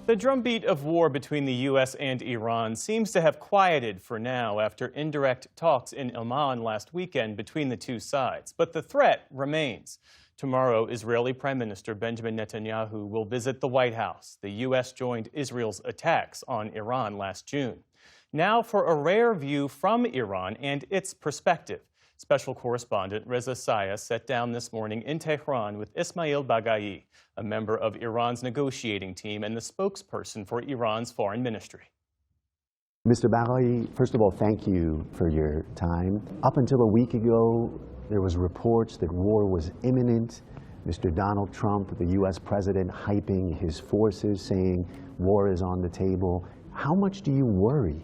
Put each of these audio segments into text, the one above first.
The drumbeat of war between the U.S. and Iran seems to have quieted for now after indirect talks in Oman last weekend between the two sides. But the threat remains. Tomorrow, Israeli Prime Minister Benjamin Netanyahu will visit the White House. The U.S. joined Israel's attacks on Iran last June. Now for a rare view from Iran and its perspective. Special correspondent Reza Saya sat down this morning in Tehran with Ismail Baghai, a member of Iran's negotiating team and the spokesperson for Iran's foreign ministry. Mr. Baghai, first of all, thank you for your time. Up until a week ago, there was reports that war was imminent. Mr. Donald Trump, the U.S. president, hyping his forces, saying war is on the table. How much do you worry?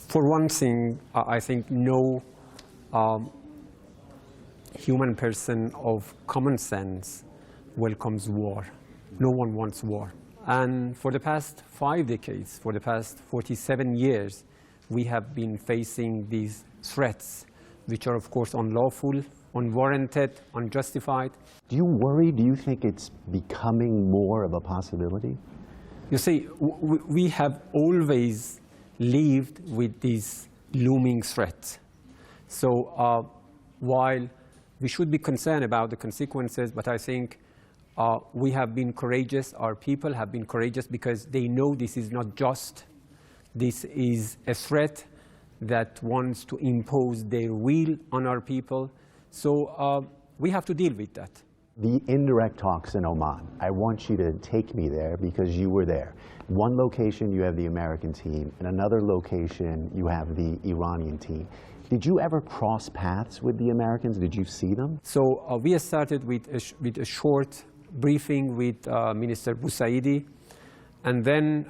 For one thing, I think no human person of common sense welcomes war. No one wants war. And for the past 5 decades, for the past 47 years, we have been facing these threats, which are, of course, unlawful, unwarranted, unjustified. Do you worry? Do you think it's becoming more of a possibility? You see, we have always lived with these looming threats. So while we should be concerned about the consequences, but I think we have been courageous, our people have been courageous because they know this is not just. This is a threat that wants to impose their will on our people. So we have to deal with that. The indirect talks in Oman, I want you to take me there because you were there. One location you have the American team, and another location you have the Iranian team. Did you ever cross paths with the Americans? Did you see them? So we started with a short briefing with Minister Busaidi, and then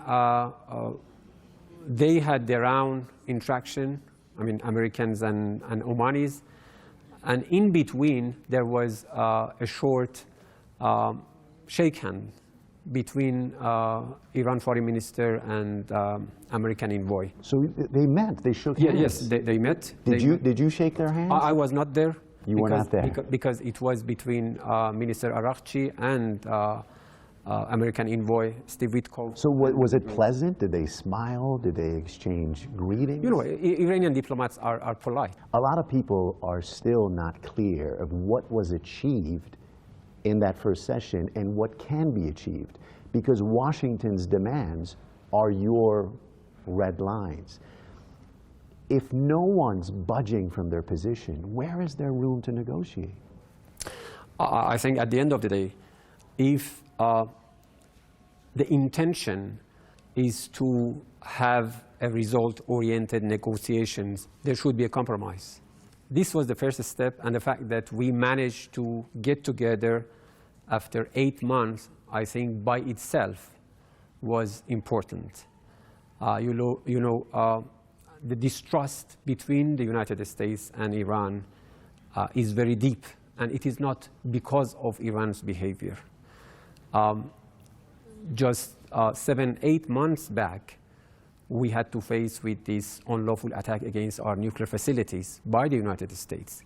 they had their own interaction, I mean Americans and Omanis. And in between, there was a short shake hand between Iran foreign minister and American envoy. So they met, they shook hands? Yes, they met. Did you shake their hands? I was not there. You were not there? Because it was between Minister Araghchi and American envoy Steve Witkoff. So was it pleasant? Did they smile? Did they exchange greetings? You know, Iranian diplomats are polite. A lot of people are still not clear of what was achieved in that first session and what can be achieved, because Washington's demands are your red lines. If no one's budging from their position, where is there room to negotiate? I think at the end of the day, if the intention is to have a result-oriented negotiations, there should be a compromise. This was the first step, and the fact that we managed to get together after 8 months, I think by itself was important. The distrust between the United States and Iran is very deep, and it is not because of Iran's behavior. Just 7-8 months back, we had to face with this unlawful attack against our nuclear facilities by the United States.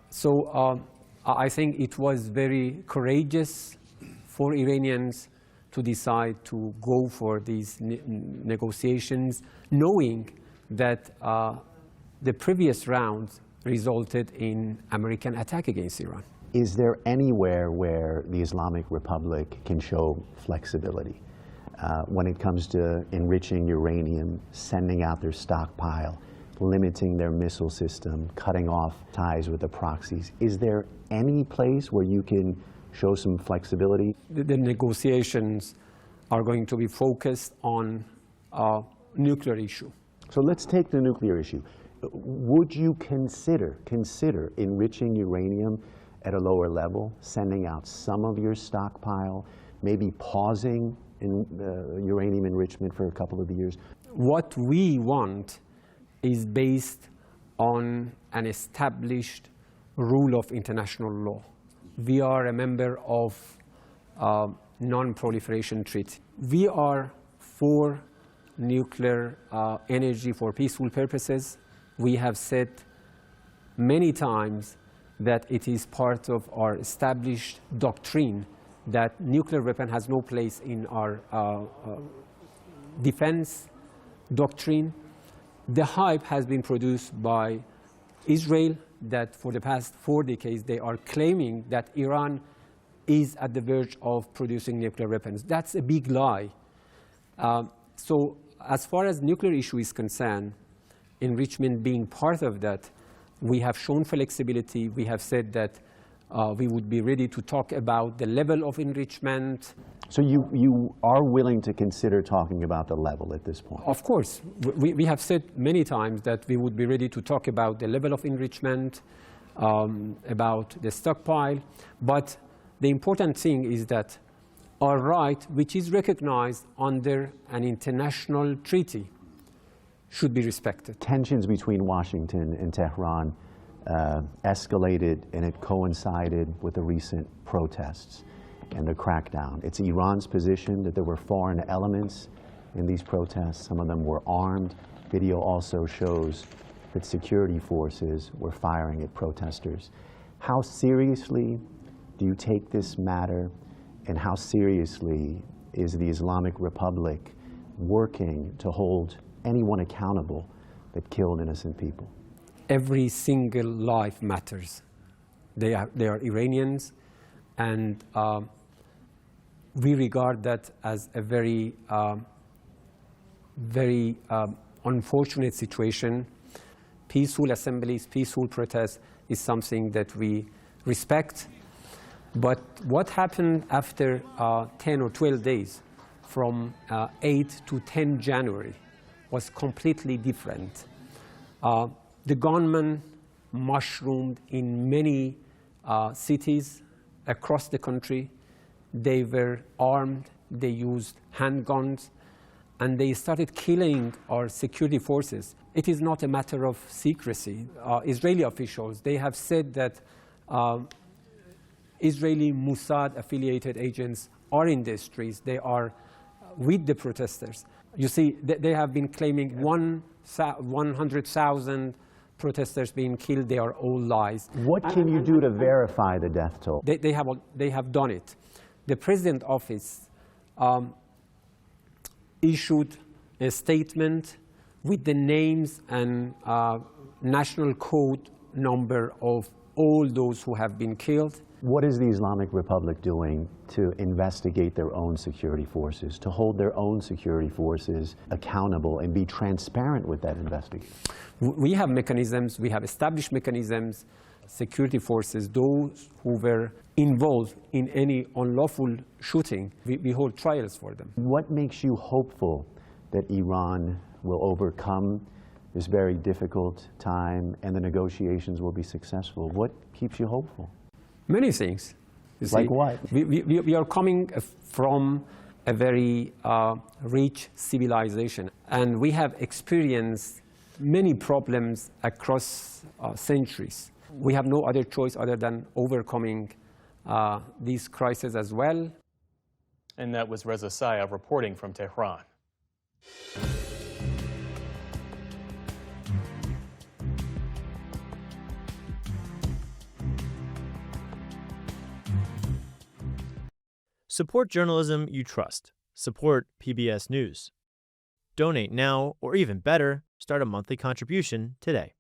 So I think it was very courageous for Iranians to decide to go for these negotiations, knowing that the previous rounds resulted in American attack against Iran. Is there anywhere where the Islamic Republic can show flexibility when it comes to enriching uranium, sending out their stockpile, limiting their missile system, cutting off ties with the proxies? Is there any place where you can show some flexibility? The negotiations are going to be focused on nuclear issue. So let's take the nuclear issue. Would you consider enriching uranium at a lower level, sending out some of your stockpile, maybe pausing in uranium enrichment for a couple of years? What we want is based on an established rule of international law. We are a member of non-proliferation treaty. We are for nuclear energy for peaceful purposes. We have said many times that it is part of our established doctrine that nuclear weapon has no place in our defense doctrine. The hype has been produced by Israel that for the past 4 decades they are claiming that Iran is at the verge of producing nuclear weapons. That's a big lie. So as far as nuclear issue is concerned, enrichment being part of that, we have shown flexibility. We have said that we would be ready to talk about the level of enrichment. So you are willing to consider talking about the level at this point? Of course. We have said many times that we would be ready to talk about the level of enrichment, about the stockpile. But the important thing is that our right, which is recognized under an international treaty, should be respected. Tensions between Washington and Tehran escalated, and it coincided with the recent protests and the crackdown. It's Iran's position that there were foreign elements in these protests. Some of them were armed. Video also shows that security forces were firing at protesters. How seriously do you take this matter, and how seriously is the Islamic Republic working to hold anyone accountable that killed innocent people? Every single life matters. They are Iranians, and we regard that as a very, very unfortunate situation. Peaceful assemblies, peaceful protests is something that we respect. But what happened after 10 or 12 days, from 8 to 10 January, was completely different. The gunmen mushroomed in many cities across the country. They were armed, they used handguns, and they started killing our security forces. It is not a matter of secrecy. Israeli officials, they have said that Israeli Mossad-affiliated agents are in the streets. They are with the protesters. You see, they have been claiming 100,000 protesters being killed. They are all lies. What can you do to verify the death toll? They have done it. The President's office issued a statement with the names and national code number of all those who have been killed. What is the Islamic Republic doing to investigate their own security forces, to hold their own security forces accountable and be transparent with that investigation? We have mechanisms, we have established mechanisms. Security forces, those who were involved in any unlawful shooting, we hold trials for them. What makes you hopeful that Iran will overcome this very difficult time and the negotiations will be successful? What keeps you hopeful? Many things. Like what? We are coming from a very rich civilization, and we have experienced many problems across centuries. We have no other choice other than overcoming these crises as well. And that was Reza Sayah reporting from Tehran. Support journalism you trust. Support PBS News. Donate now, or even better, start a monthly contribution today.